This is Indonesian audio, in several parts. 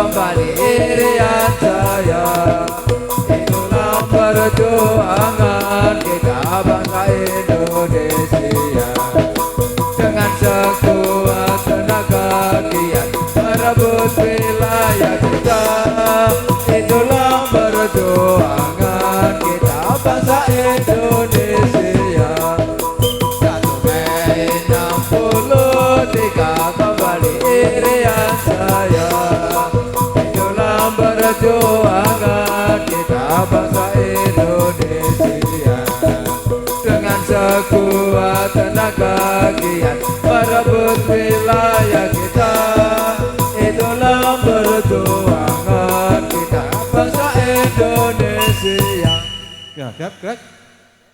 kembali Irian Jaya. Itulah perjuangan kita bangsa Indonesia. Dengan sekuat tenaga giat merebut wilayah kita. Itulah perjuangan kita bangsa Indonesia. 1 Mei 63 kembali Irian Jaya. Itulah perjuangan kita bangsa Indonesia. Dengan sekuat tenaga giat merebut wilayah kita. Itulah perjuangan kita bangsa Indonesia. Ya, siap, gerak.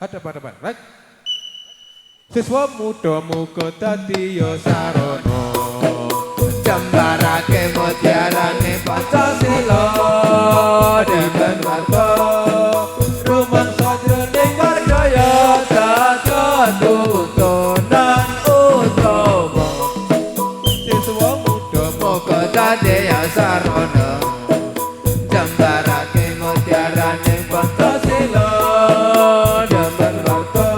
Ada pada gerak. Siswa muda muga dadi ya sarana. Jembarake mutiarane Pancasila. Demen warta rumangsa jroning warjaya dados tuntunan utama. Siswa muda Muga dadi ya sarana. Jembarake mutiarane Pancasila. Demen warta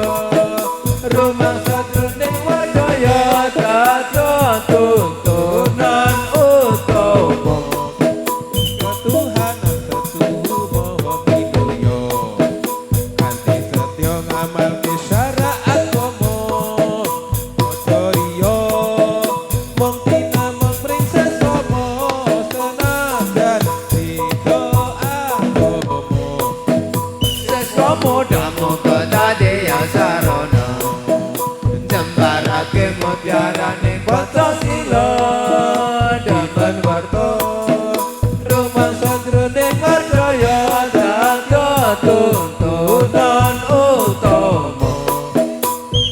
rumangsa jroning warjaya dados tuntunan utama. ketuhanan setuhu maha pituyo. Kanthi setya ngamalke syariat agama. Aja iya mung tinamung pring sesama senajan beda agama. Seswa muda muga dadi ya sarana. Jembarake mutiarane Pancasila. Demen warta rumangsa jroning warjaya dados tuntunan utama.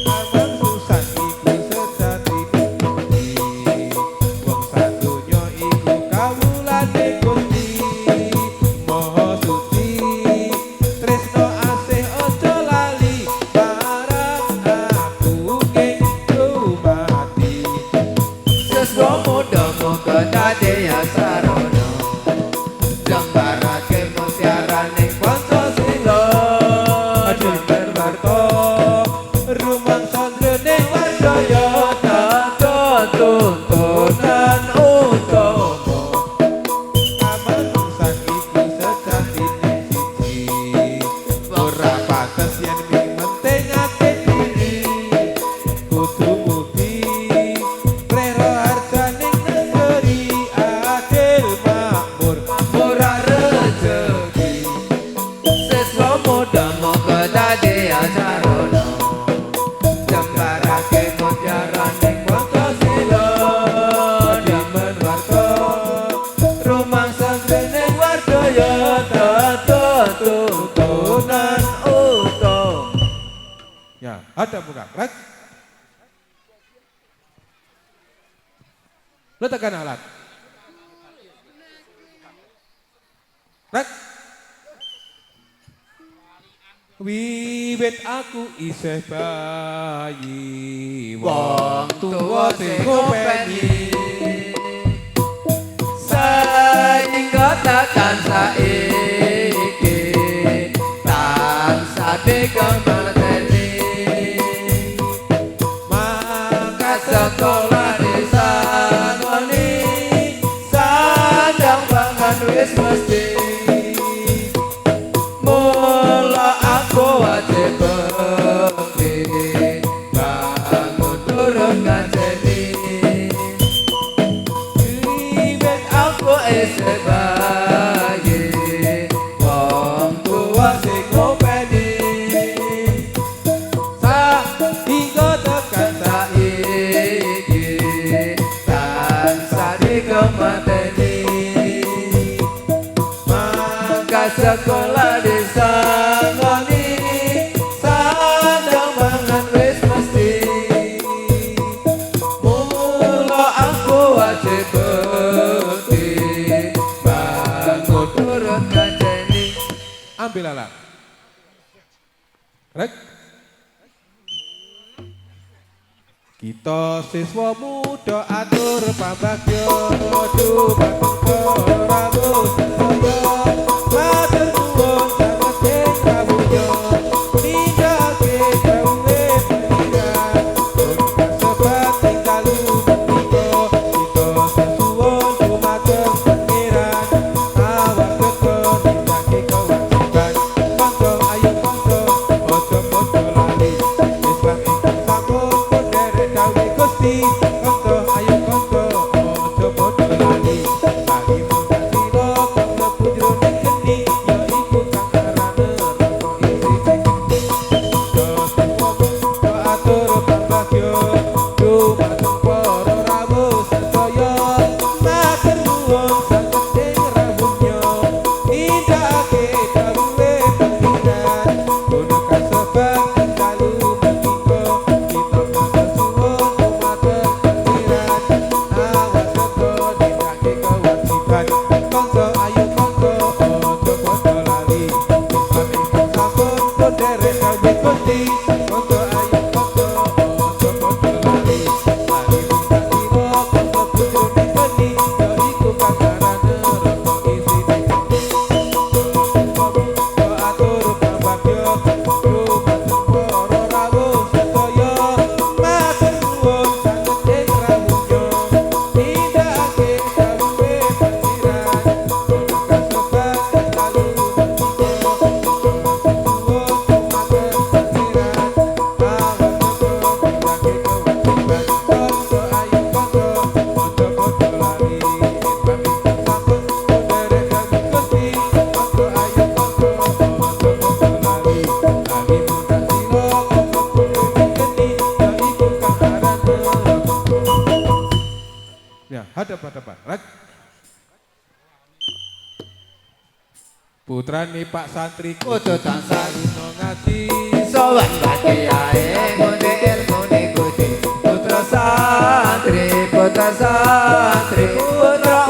Abang susah iku sejati bukti. Wong sadonya iku kawulane Gusti Maha Suci. Tresno asih aja lali marang aku ing dumati. Seswa muda muga dadi ya sarana. Jembarake mutiarane Pancasila. Demen warta rumangsa jroning warjaya dados tuntunan utama. Amanusan iku sejatine siji. Ora pantes yen mentingake diri. Kudu budi prera harjaning negeri adil makmur Ora rezeki. Seswa muda muga dadi ya sarana. Jembarake mutiarane Pancasila. Demen warta rumangsa jroning warjaya dados tuntunan utama. Ya, ada buka rek. Letakkan alat. Rek. Wiwit aku isih bayi, Wong tuwa sing ngopeni saingga takkan saiki tansah dikembangani. Maka sekolah disangoni sadang pangan wis mesti. Mula aku wajib bekti bangun turun ngajeni. Wiwit aku isih bayi, wong tuwa sing ngopeni hingga tekan saiki tansah dikemateni. Maka sekolah disangoni sadang mangan wis mesti. Mula aku wajib bekti bangun turun ngajeni. ambil alat. Rek. Kita siswa muda atur pambagyo dumateng para Gusti, monggo ayo monggo ojo padha lali. Lali muda sira monggo bojone geni, ya iku kang arane rasa isine. Yo atur babagyo, rumatur para rawuh sedaya, matur nuwun sanget ing rawuhnya. Nindakake dawuhe pangeran, kasobat selalu Ya, hadap-hadapan. Rek. Putrane Pak Santri Kudu tansah lunga ngaji. sowan bagiae ngunde ilmune Gusti. Putra santri putra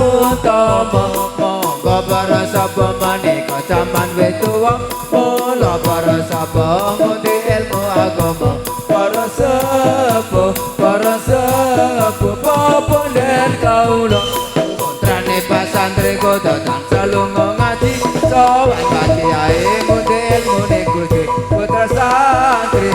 utama, monggo para sapa manika jaman wis tuwa, mula para sapa ngunde ilmu agama. Para sepuh populer kaula, putrane Pak Santri kudu tansah lunga ngaji, sowan bagiae ngunde ilmune Gusti. Putra santri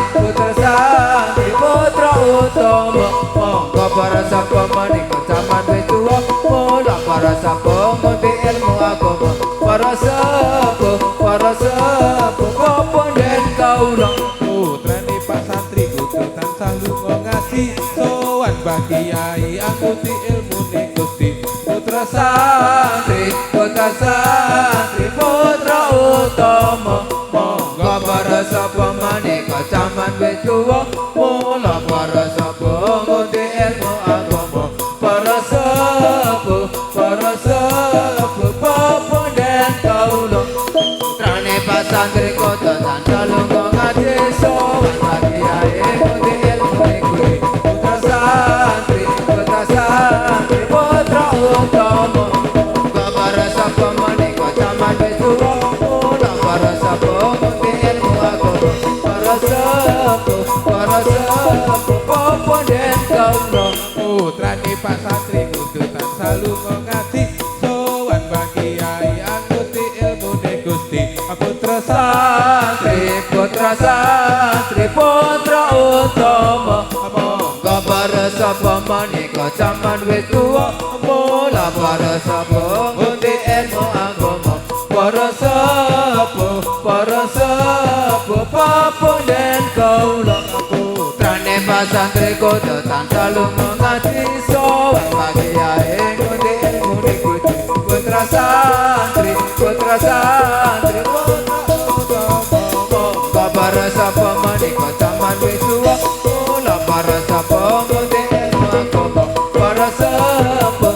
putra utama, monggo para sapa manika jaman wis tuwa, mula para sapa ngunde ilmu agama. Para sepuh populer kaula, Putrane Pak Santri kudu tansah lunga ngaji, sowan Mbah Kyai angguti ilmune Gusti. Putra santri putra utama, monggo para sapa manika jaman wis tuwa, mula para sapa ngunde ilmu agama. Para sepuh populer kaula, putrane Pak Santri kudu tansah lunga ngaji, sowan Mbah Kyai ngunde ilmune Gusti. Putra santri putra utama, monggo para sapa manika jaman wis tuwa, mula para sapa ngunde ilmu agama. Para sepuh populer kaula, Putrane Pak Santri kudu tansah lunga ngaji, sowan Mbah Kyai angguti ilmune Gusti. Putra santri putra utama, monggo para sapa manika jaman wis tuwa, mula para sapa ngunde ilmu agama. Para sepuh populer kaula, putrane Pak Santri kudu tansah lunga ngaji, sowan Mbah Kyai ngunde ilmune Gusti. Putra santri putra utama, monggo para sapa manika jaman wis tuwa, mula para sapa ngunde ilmu agama. Para sepuh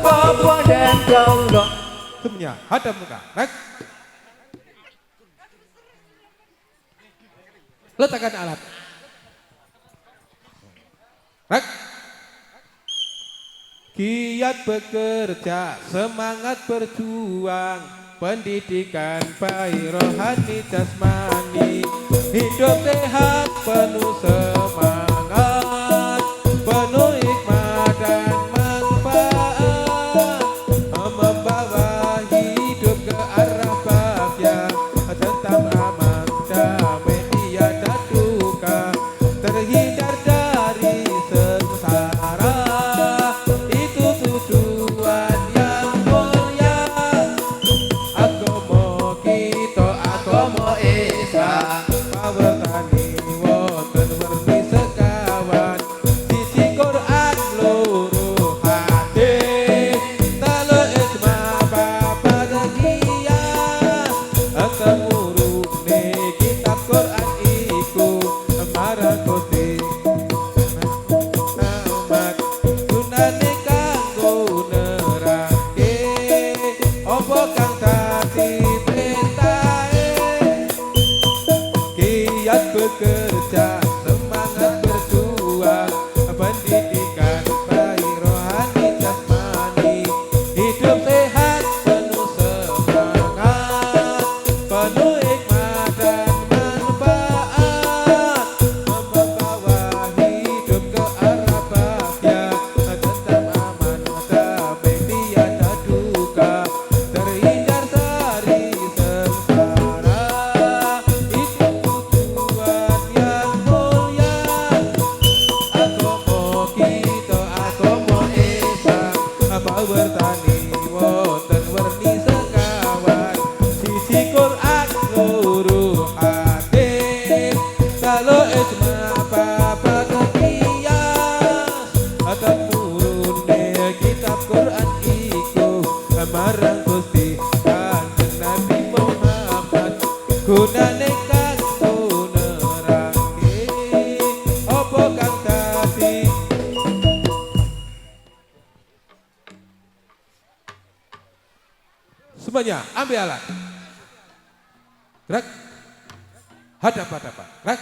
populer kaula, semuanya hadap muka. Rek. Letakkan alat. Rek. Giat bekerja, semangat berjuang, pendidikan baik rohani jasmani, hidup sehat penuh semangat, penuh hikmah dan manfaat, membawa hidup ke arah bahagia, tentang aman damai tiada duka, terhindar dari sengsara. Itu tujuan yang mulia, agama kita agama Islam. pawetani wonten werni wonten werni sekawan siji Quran loro hadis kalau ijma papat qiyas temurune kitab Quran iku marang Gusti Kanjeng Nabi Muhammad gunane kanggo nerangke apa kang dadi. Semuanya ambil alat. Gerak. Hadap-hadapan. Gerak.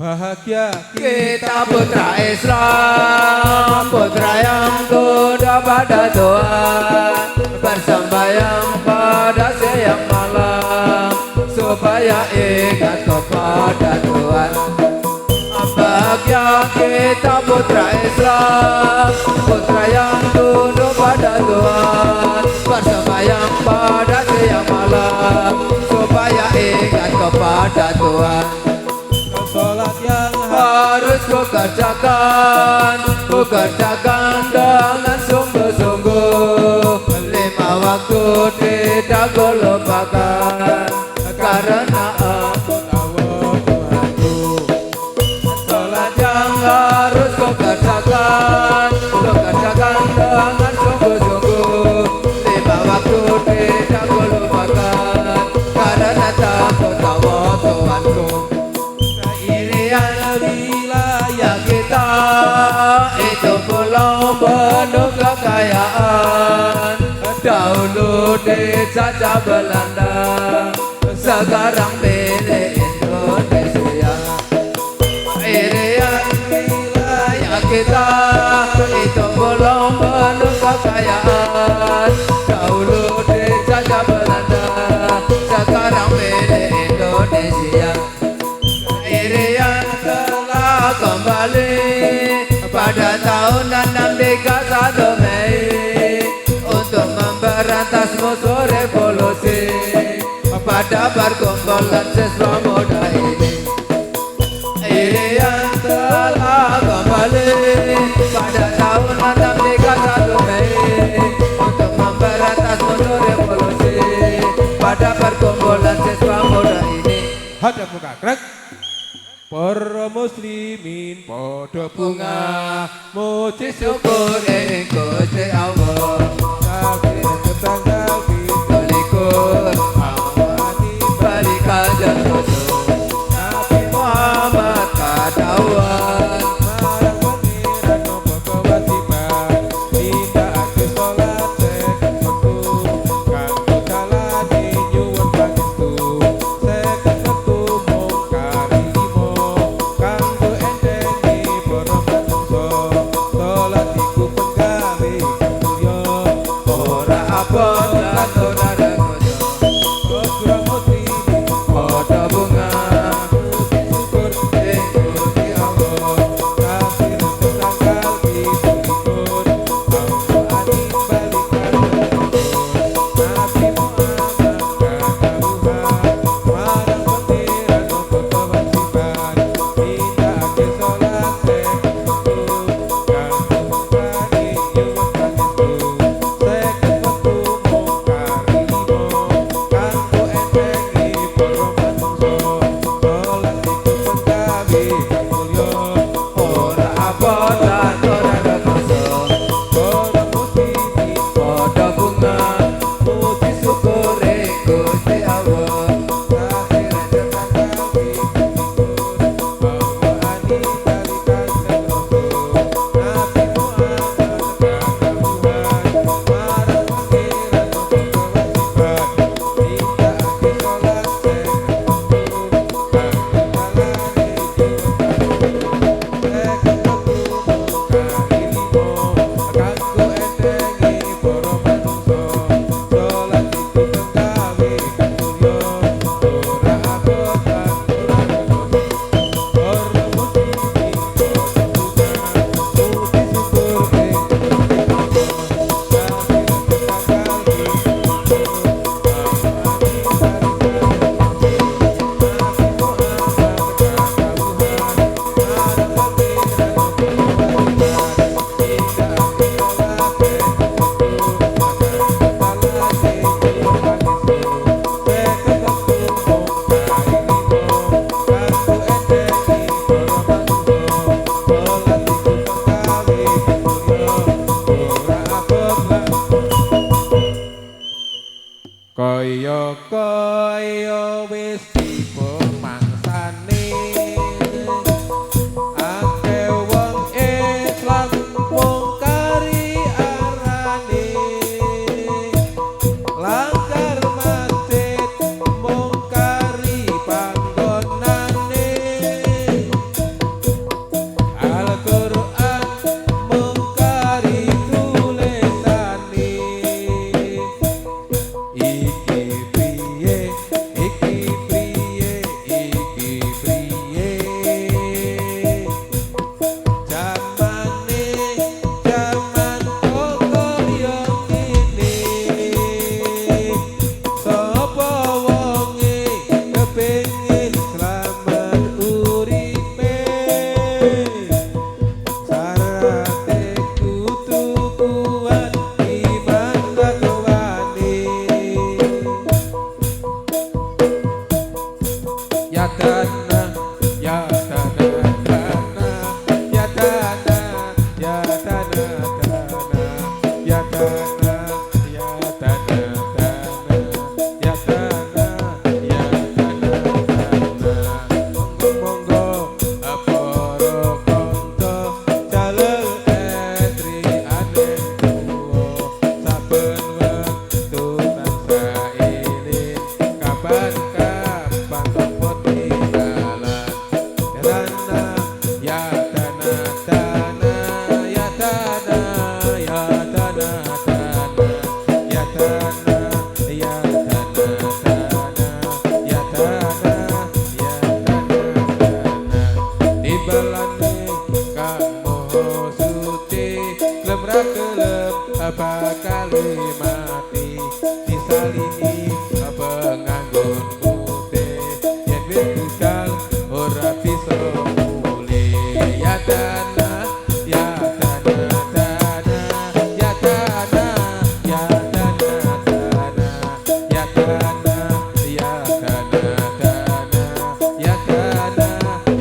Bahagia Kita putra Islam, putra yang tunduk pada Tuhan, bersembahyang pada siang malam, supaya ingat kepada Tuhan. Bahagia kita putra Islam, putra yang tunduk pada Tuhan, bersembahyang pada siang malam, supaya ingat kepada Tuhan. sholat yang Harus kukerjakan dengan sungguh-sungguh. 5 waktu tidak kulupakan, karena aku Allah Tuhanku. sholat yang harus kukerjakan dengan sungguh-sungguh. 5 waktu tidak kulupakan, karena takut Allah Tuhanku. Wilayah kita itu pulau penuh kekayaan. Dahulu dijajah Belanda, sekarang milik Indonesia. Wilayah kita itu pulau penuh kekayaan. Dahulu dijajah Belanda, sekarang milik Indonesia. Irian telah kembali pada tahun 631 Mei untuk memberantas musuh revolusi. Pada perkumpulan siswa muda ini, Irian telah kembali pada tahun 631 Mei untuk memberantas musuh revolusi. Pada perkumpulan siswa muda ini, Hadap muka. Gerak. Para muslimin podo bunga muji syukur ing Gusti Allah. kafir tetangga Balikur awani balik kanjeng Rasul Nabi Muhammad kadawan. marang pengiran nopo kewajiban nindakake sholat seket wektu kanggo dalane nyuwun pangestu seket wektu mung karimo kanggo endengi para manungsa sholat iku penggawe kamulya Ora abot lan ora rekoso, ora muslimin padha bunga muji syukur ing Gusti Allah. kafir tetanggal pitulikur awani balik Nabi Muhammad kadawuhan marang pengiran nopo kewajiban nindakake sholat seket wektu kanggo bukani nyuwun pangestu seket wektu mung kaya wis dipemangsane akeh wong Islam mungkari arane langgar masjid mungkari panggonane Al-Qur'an mungkari tulisane iki priye jamane jaman kokoyo ngene sapa wonge kepengin slamet uripe sarate kudu kuat iman takwane ya dana ya dana dana ya dana ya dana dana ya dana ya dana dana ya dana ya dana dana monggo monggo apara kanca jalel etri ane tuwa saben wektu tansah eling kapan-kapan tepot tinggalan ya dana dana ya dana ya dana dana ya dana ya dana dana ya dana ya dana dana dibelane kang moho suci klem ra kelem bakal mati disalini penganggon putih yen wis budal ora bisa mulih ya dana ya dana dana ya dana ya dana dana ya dana ya dana dana ya dana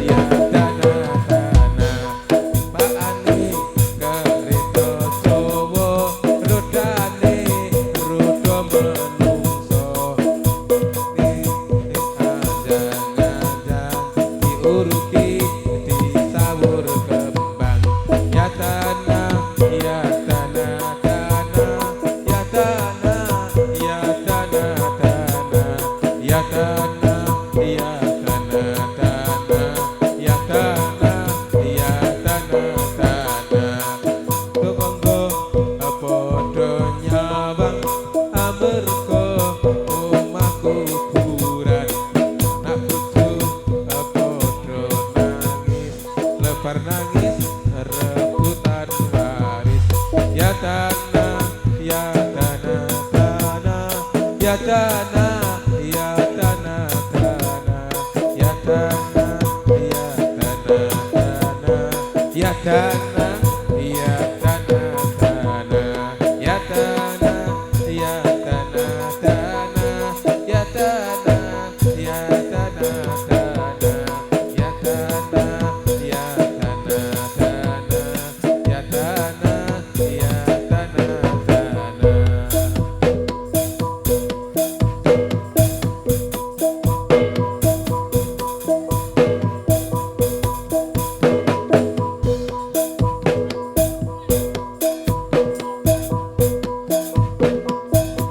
ya dana dana pakane kereta Jawa rodane roda menungso anjang-anjang diuruti disawur kembang ya dana ya dana dana ya dana ya dana dana ya dana ya dana dana ya dana ya dana dana kemonggo padha nyawang amarga omah kuburan nak bojo padha nangis lebar nangis rebutan waris ya dana ya dana dana ya dana ya dana dana ya dana ya dana dana ya dana ya dana dana ya dana ya dana dana ya dana ya dana dana ya dana ya dana dana ya dana ya dana dana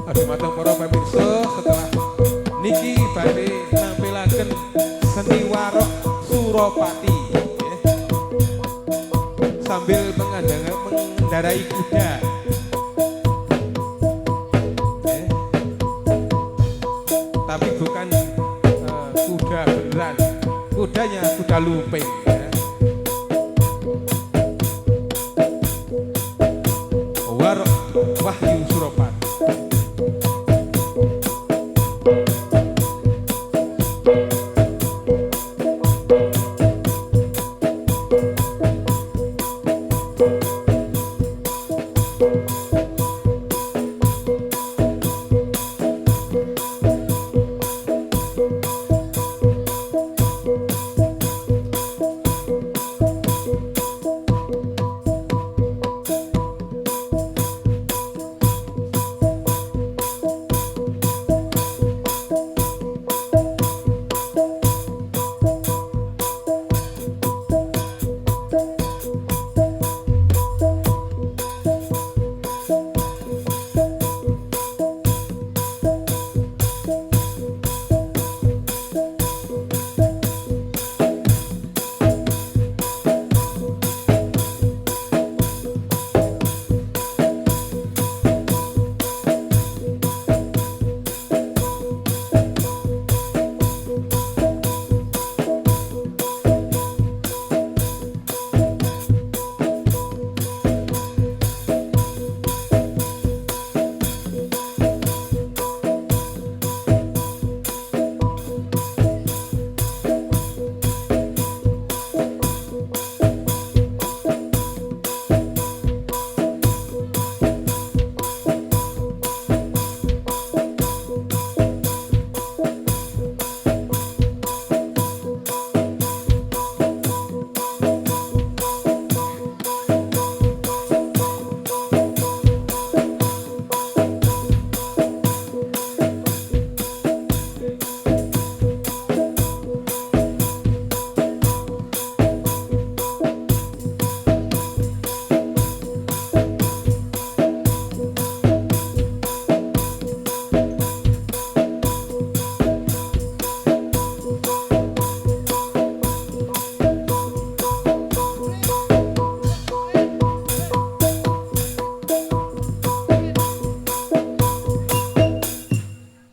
Aduh matang para pemirsa setelah niki badhe nampilaken seni warok Suropati nggih. Sambil mengendarai kuda nggih. Tapi bukan kuda beneran, kudanya kuda lumping ya. Warok Wahyu Suropati